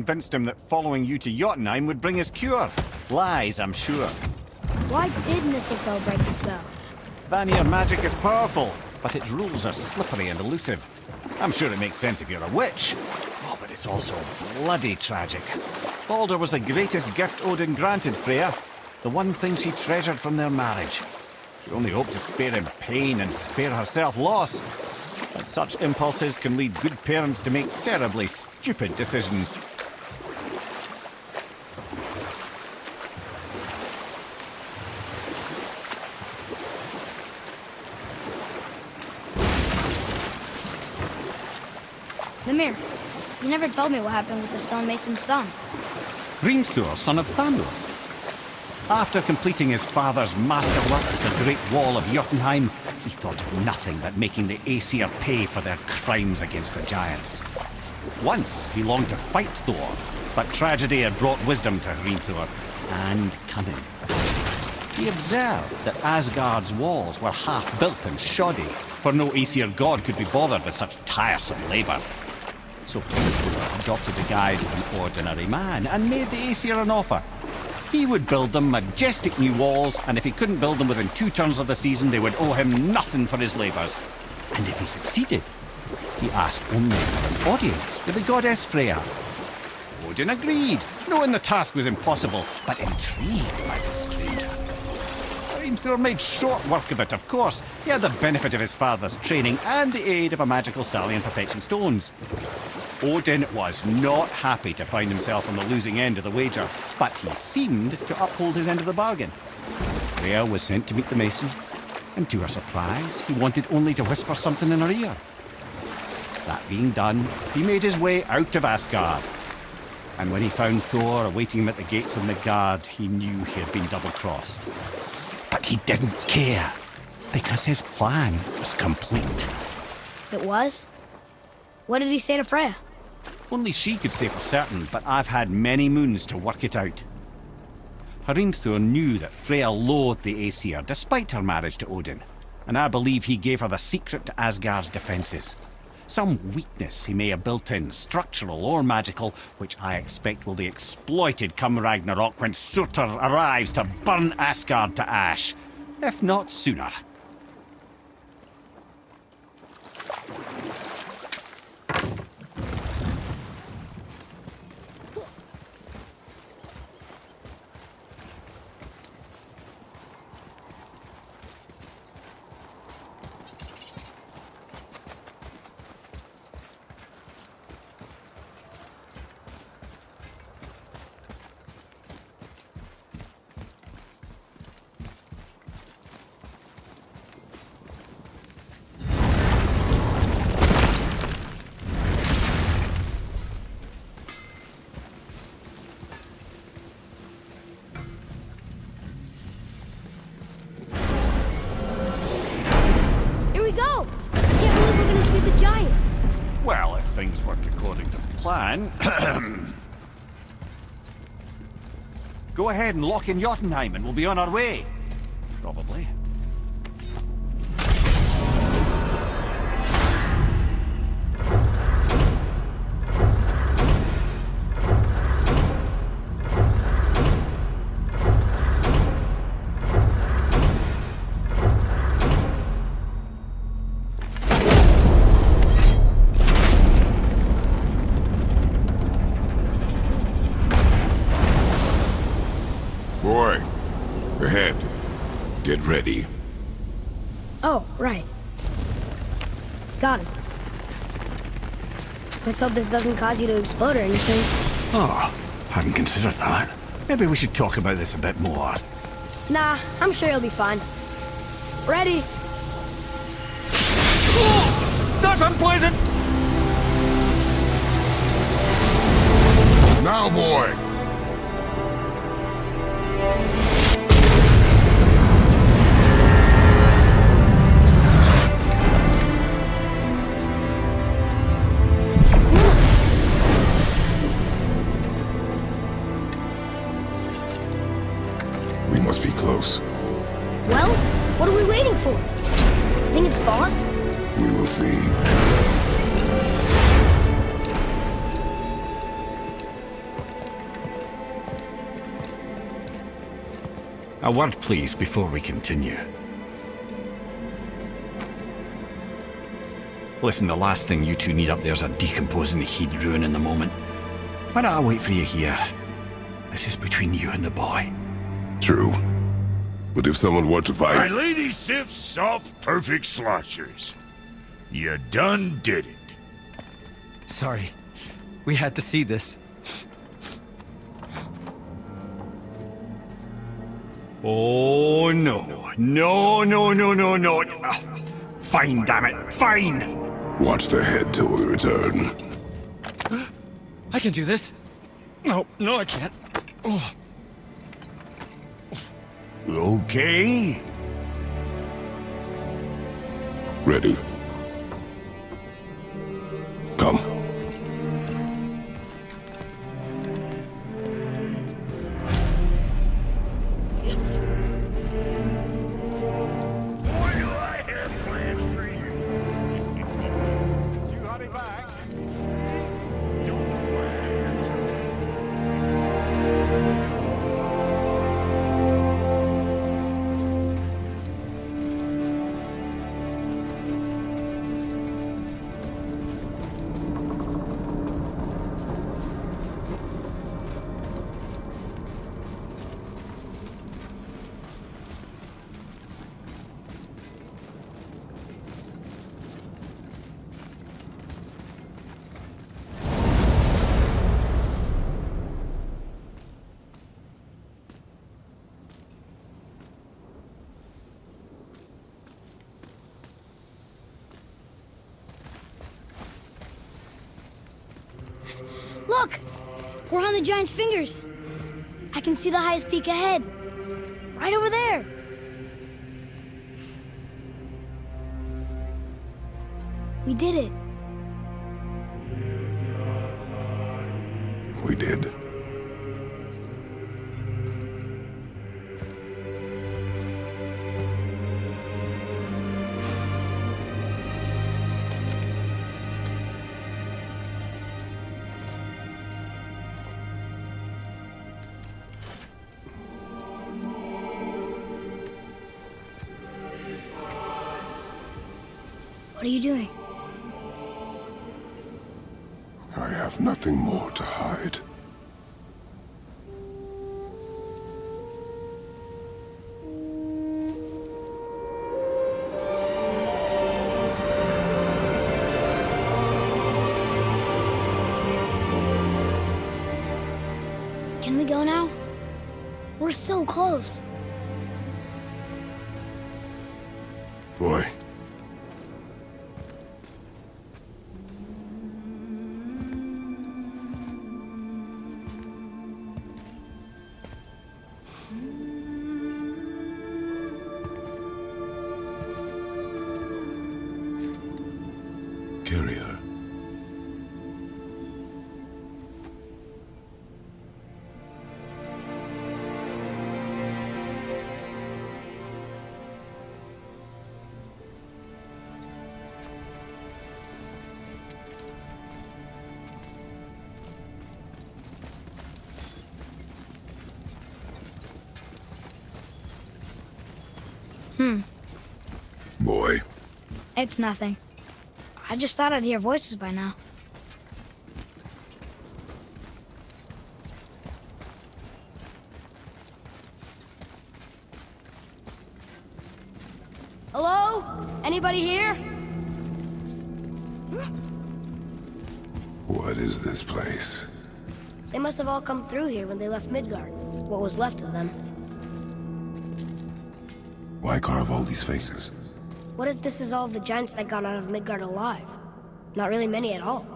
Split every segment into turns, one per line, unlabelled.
Convinced him that following you to Jotunheim would bring his cure. Lies, I'm sure.
Why did Mistletoe break the spell?
Vanir magic is powerful, but its rules are slippery and elusive. I'm sure it makes sense if you're a witch. Oh, but it's also bloody tragic. Baldur was the greatest gift Odin granted Freya. The one thing she treasured from their marriage. She only hoped to spare him pain and spare herself loss. But such impulses can lead good parents to make terribly stupid decisions.
Mimir, you never told me what happened with the stonemason's son.
Hrimthur, son of Thanur. After completing his father's masterwork, the Great Wall of Jotunheim, he thought of nothing but making the Aesir pay for their crimes against the giants. Once he longed to fight Thor, but tragedy had brought wisdom to Hrimthur, and cunning. He observed that Asgard's walls were half-built and shoddy, for no Aesir god could be bothered with such tiresome labour. So Hrimthur adopted the guise of an ordinary man and made the Aesir an offer. He would build them majestic new walls, and if he couldn't build them within 2 turns of the season, they would owe him nothing for his labours. And if he succeeded, he asked only for an audience with the goddess Freya. Odin agreed, knowing the task was impossible, but intrigued by the stranger. Hrimthur made short work of it, of course. He had the benefit of his father's training and the aid of a magical stallion for fetching stones. Odin was not happy to find himself on the losing end of the wager, but he seemed to uphold his end of the bargain. Freya was sent to meet the mason, and to her surprise, he wanted only to whisper something in her ear. That being done, he made his way out of Asgard. And when he found Thor awaiting him at the gates of Midgard, he knew he had been double-crossed. But he didn't care, because his plan was complete.
It was? What did he say to Freya?
Only she could say for certain, but I've had many moons to work it out. Hrimthur knew that Freya loathed the Aesir, despite her marriage to Odin, and I believe he gave her the secret to Asgard's defences. Some weakness he may have built in, structural or magical, which I expect will be exploited come Ragnarok when Surtur arrives to burn Asgard to ash, if not sooner. Well, if things work according to plan... Go ahead and lock in Jotunheim and we'll be on our way. Probably.
Boy, ahead. Get ready.
Oh, right. Got him. Let's hope this doesn't cause you to explode or anything.
Oh, hadn't considered that. Maybe we should talk about this a bit more.
Nah, I'm sure you'll be fine. Ready?
Oh, that's unpleasant!
Now, boy! We must be close.
Well, what are we waiting for? Think it's far?
We will see.
A word, please, before we continue. Listen, the last thing you two need up there's a decomposing heat ruining the moment. Why don't I wait for you here? This is between you and the boy.
True. But if someone were to
My
fight...
lady Sif's soft, perfect sloshers. You done did it.
Sorry. We had to see this.
Oh, no. No, no, no, no, no. Fine, damn it. Fine!
Watch the head till we return.
I can do this. No, I can't. Oh.
Okay?
Ready. Come.
Boy, do I have plans for you. You honey back?
Look! We're on the giant's fingers. I can see the highest peak ahead. Right over there. We did it.
We did.
What are you doing?
I have nothing more to hide.
Can we go now? We're so close.
Boy. Carry her. Boy.
It's nothing. I just thought I'd hear voices by now. Hello? Anybody here?
What is this place?
They must have all come through here when they left Midgard. What was left of them.
Why carve all these faces?
What if this is all the giants that got out of Midgard alive? Not really many at all.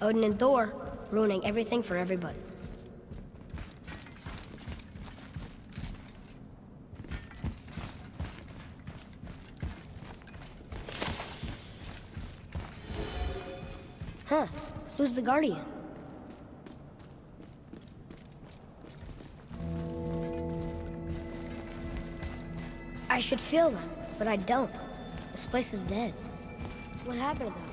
Odin and Thor, ruining everything for everybody. Huh, who's the Guardian? I should feel them, but I don't. This place is dead. What happened to them?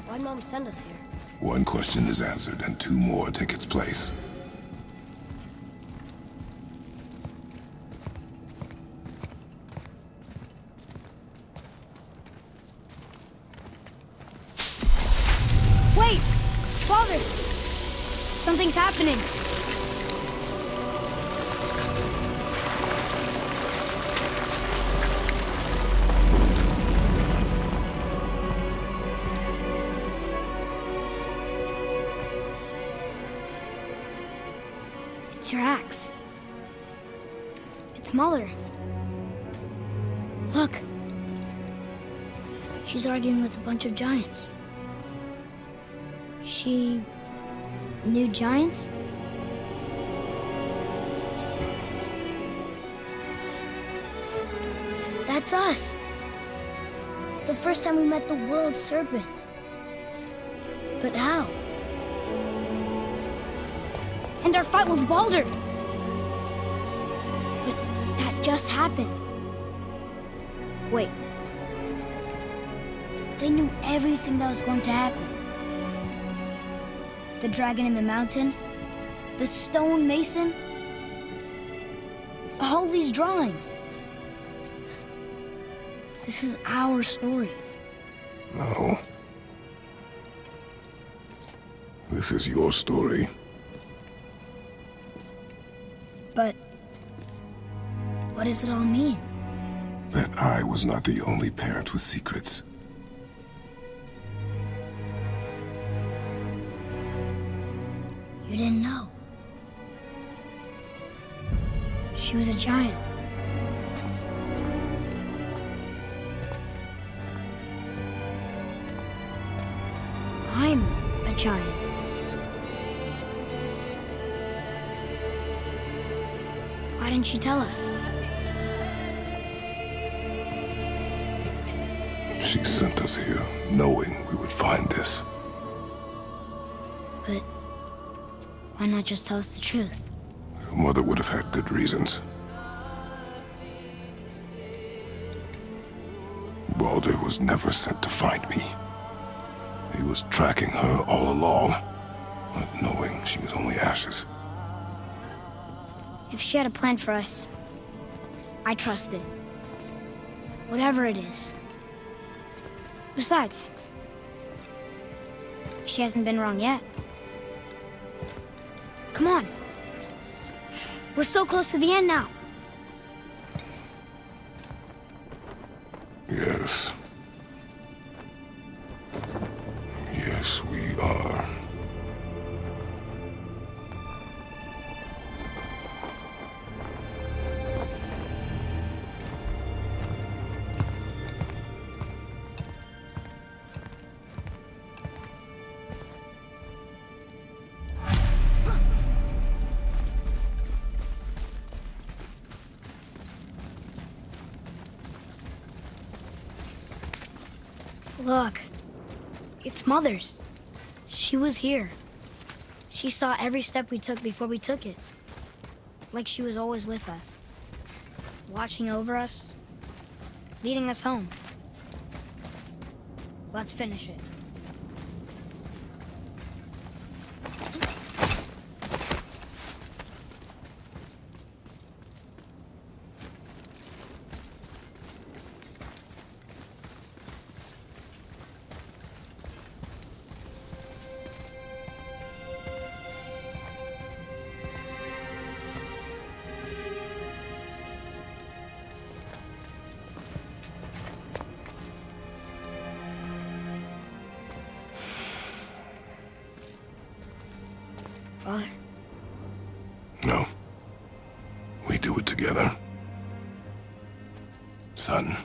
Why'd Mom send us here?
One question is answered, and two more take its place.
Wait! Father! Something's happening. It's your axe. It's Mother. Look. She's arguing with a bunch of giants. She knew giants? That's us. The first time we met the world serpent. But how? And our fight with Baldur. But that just happened. Wait. They knew everything that was going to happen. The dragon in the mountain, the stone mason, all these drawings. This is our story.
No. This is your story.
But what does it all mean?
That I was not the only parent with secrets.
You didn't know. She was a giant. I'm a giant. Why didn't she tell us?
She sent us here, knowing we would find this.
But why not just tell us the truth?
Your mother would have had good reasons. Baldur was never sent to find me. He was tracking her all along, not knowing she was only ashes.
If she had a plan for us, I trust it. Whatever it is. Besides, she hasn't been wrong yet. Come on. We're so close to the end now.
Yes. Yes, we are.
Look, it's Mother's. She was here. She saw every step we took before we took it. Like she was always with us. Watching over us. Leading us home. Let's finish it. Father?
No. We do it together. Son.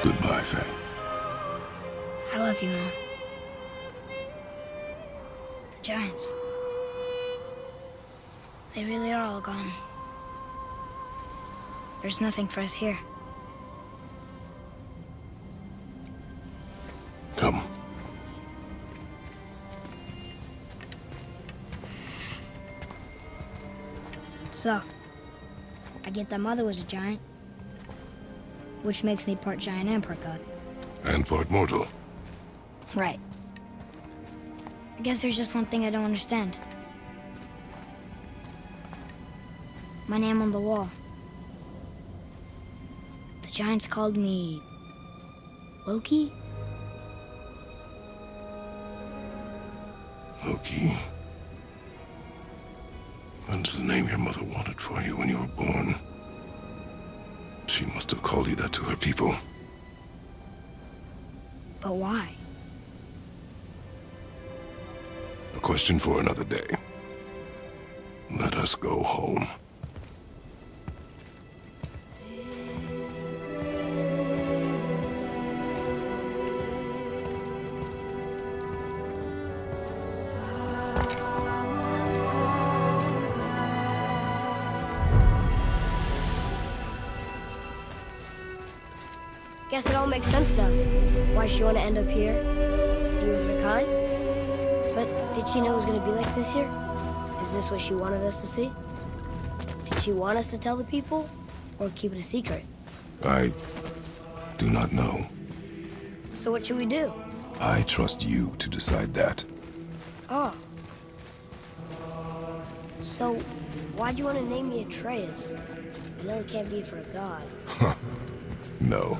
Goodbye, Faye.
I love you, Mom. The Giants. They really are all gone. There's nothing for us here.
Come.
So, I get that Mother was a giant, which makes me part giant and part god.
And part mortal.
Right. I guess there's just one thing I don't understand. My name on the wall. The Giants called me... Loki?
Loki. That's the name your mother wanted for you when you were born. She must have called you that to her people.
But why?
A question for another day. Let us go home.
Guess it all makes sense now. Why she want to end up here? Be with her kind? But did she know it was going to be like this here? Is this what she wanted us to see? Did she want us to tell the people? Or keep it a secret?
I do not know.
So what should we do?
I trust you to decide that.
Oh. So, why'd you want to name me Atreus? I know it can't be for a god.
No.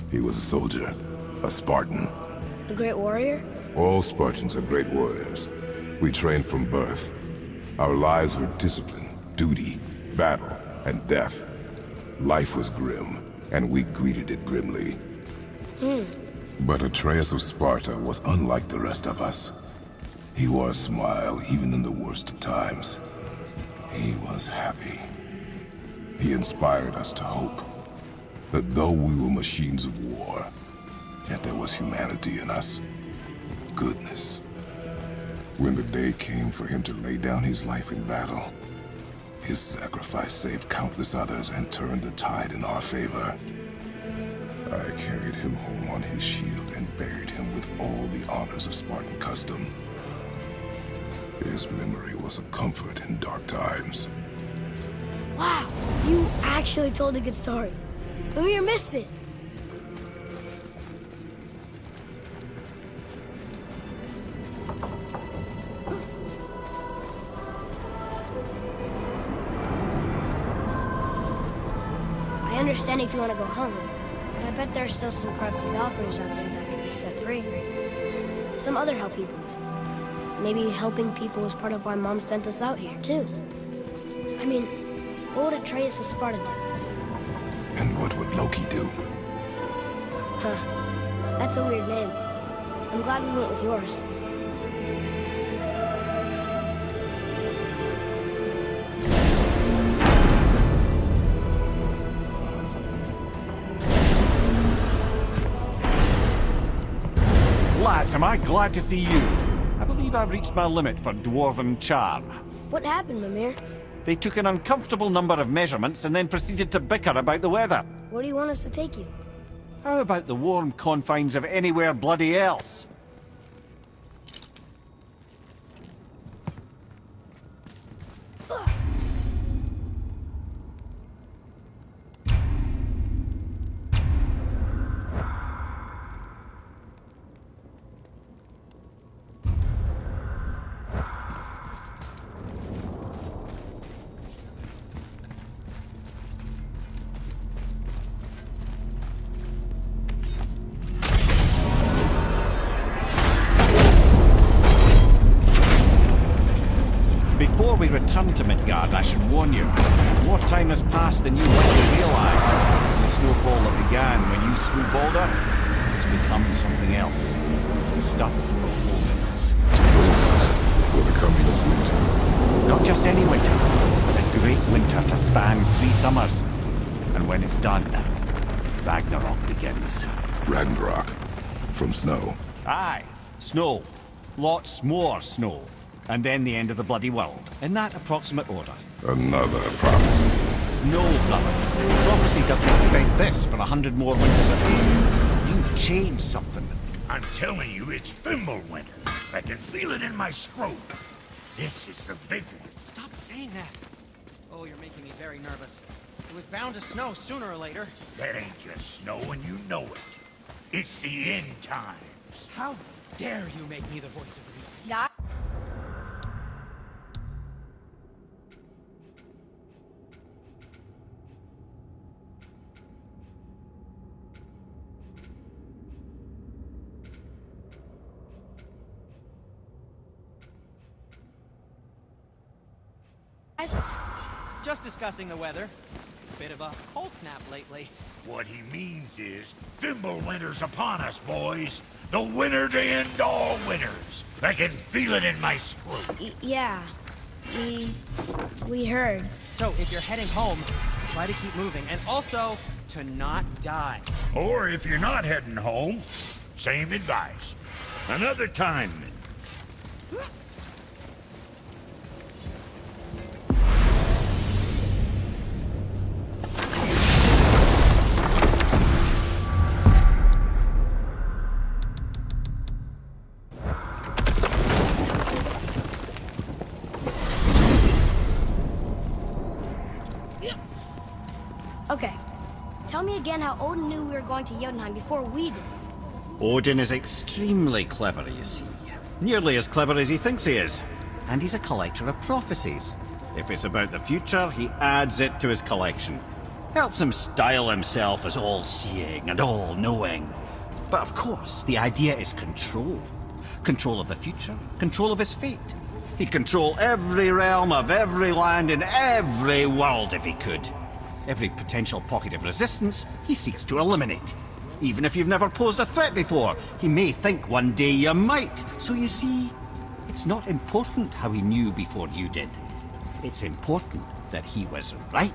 He was a soldier. A Spartan.
The Great Warrior?
All Spartans are great warriors. We trained from birth. Our lives were discipline, duty, battle, and death. Life was grim, and we greeted it grimly. But Atreus of Sparta was unlike the rest of us. He wore a smile even in the worst of times. He was happy. He inspired us to hope that though we were machines of war, yet there was humanity in us. Goodness. When the day came for him to lay down his life in battle, his sacrifice saved countless others and turned the tide in our favor. I carried him home on his shield and buried him with all the honors of Spartan custom. His memory was a comfort in dark times.
Wow, you actually told a good story. Mimir missed it. I understand if you want to go hungry, but I bet there are still some corrupted Valkyries out there that can be set free. Some other help people. Maybe helping people was part of why Mom sent us out here, too. I mean, what would Atreus of Sparta do?
And what would Loki do?
Huh. That's a weird name. I'm glad we went with yours.
Lads, am I glad to see you. I believe I've reached my limit for dwarven charm.
What happened, Mimir?
They took an uncomfortable number of measurements and then proceeded to bicker about the weather.
Where do you want us to take you?
How about the warm confines of anywhere bloody else? Before we return to Midgard, I should warn you, more time has passed than you likely realize. The snowfall that began when you slew Balder has become something else. The stuff of omens.
For the coming of winter.
Not just any winter, but a great winter to span 3 summers. And when it's done, Ragnarok begins.
Ragnarok. From snow.
Aye, snow. Lots more snow. And then the end of the bloody world, in that approximate order.
Another prophecy.
No, brother. Prophecy doesn't expect this for 100 more winters at least. You've changed something.
I'm telling you, it's Fimbulwinter. I can feel it in my scrotum. This is the big one.
Stop saying that. Oh, you're making me very nervous. It was bound to snow sooner or later.
That ain't just snow, and you know it. It's the end times.
How dare you make me the voice of reason?
God.
Just discussing the weather. Bit of a cold snap lately.
What he means is, Fimbulwinter's upon us, boys. The winter to end all winters. I can feel it in my scrotum.
Yeah. We heard.
So if you're heading home, try to keep moving, and also to not die.
Or if you're not heading home, same advice. Another time.
Okay. Tell me again how Odin knew we were going to Jotunheim before we did.
Odin is extremely clever, you see. Nearly as clever as he thinks he is. And he's a collector of prophecies. If it's about the future, he adds it to his collection. Helps him style himself as all-seeing and all-knowing. But of course, the idea is control. Control of the future, control of his fate. He'd control every realm of every land in every world if he could. Every potential pocket of resistance, he seeks to eliminate. Even if you've never posed a threat before, he may think one day you might. So you see, it's not important how he knew before you did. It's important that he was right.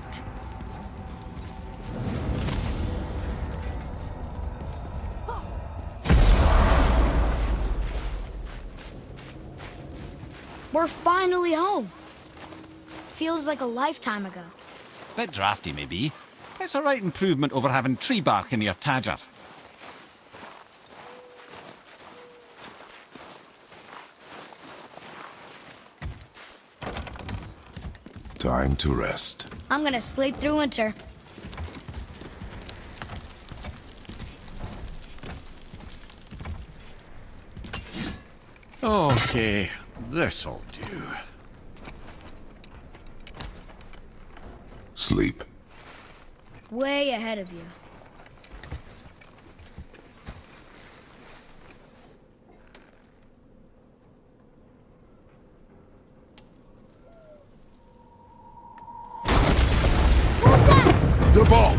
We're finally home. Feels like a lifetime ago.
Bit drafty, maybe. It's a right improvement over having tree bark in your Tadger.
Time to rest.
I'm gonna sleep through winter.
Okay, this'll do.
Sleep.
Way ahead of you. What's that?
The ball!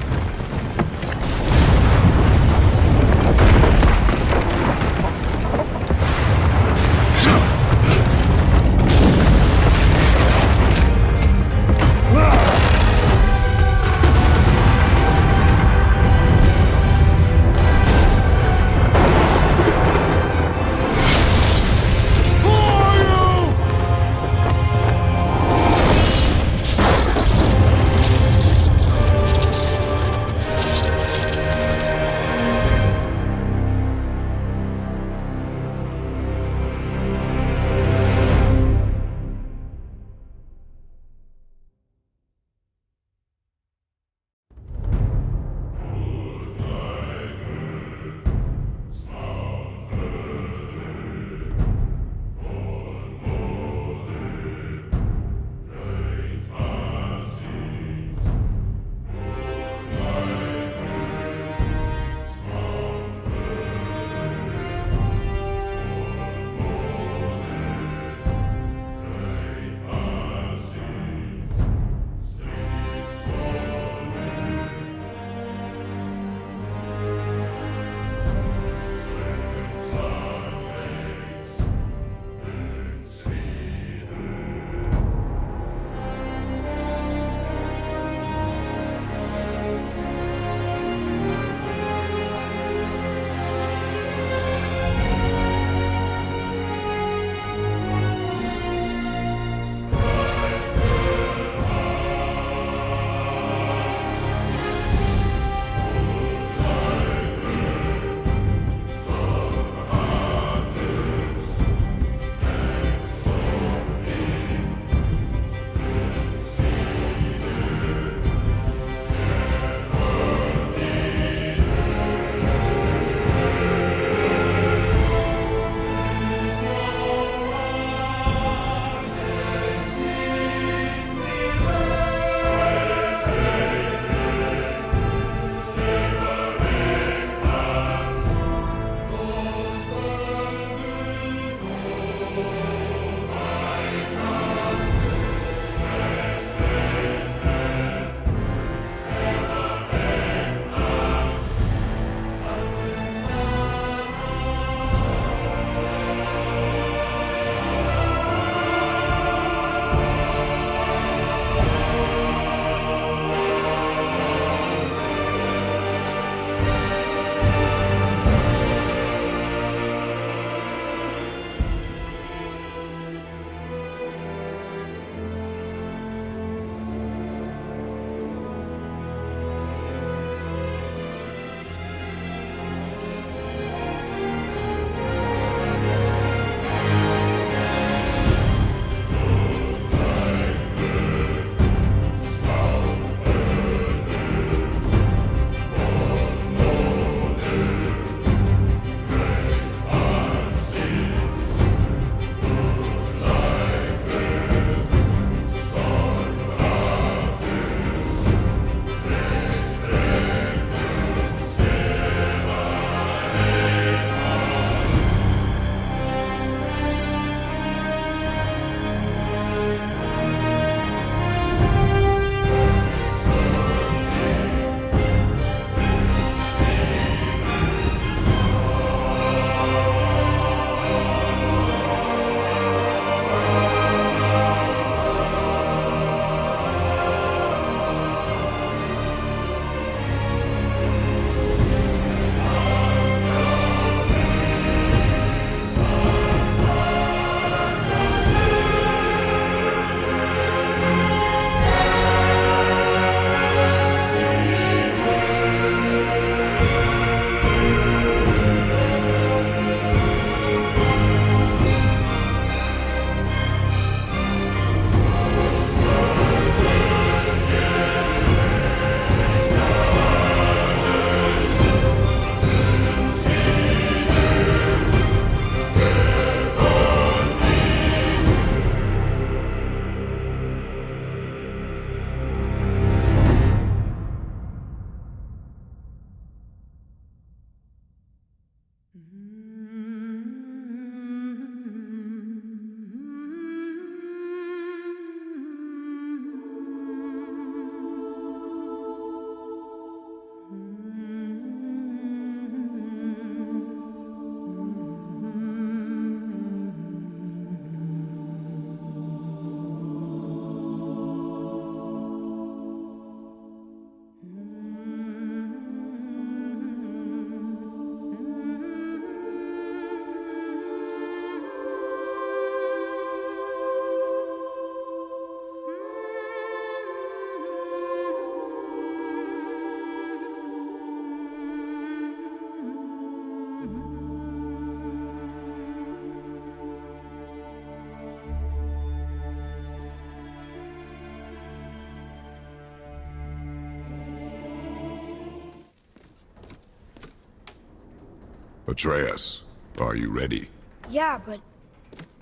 Atreus, are you ready?
Yeah, but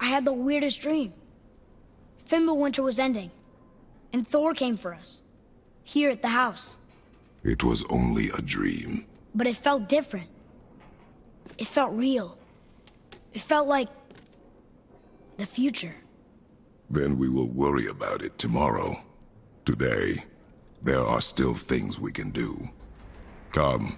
I had the weirdest dream. Fimbulwinter was ending, and Thor came for us. Here at the house.
It was only a dream.
But it felt different. It felt real. It felt like the future.
Then we will worry about it tomorrow. Today, there are still things we can do. Come,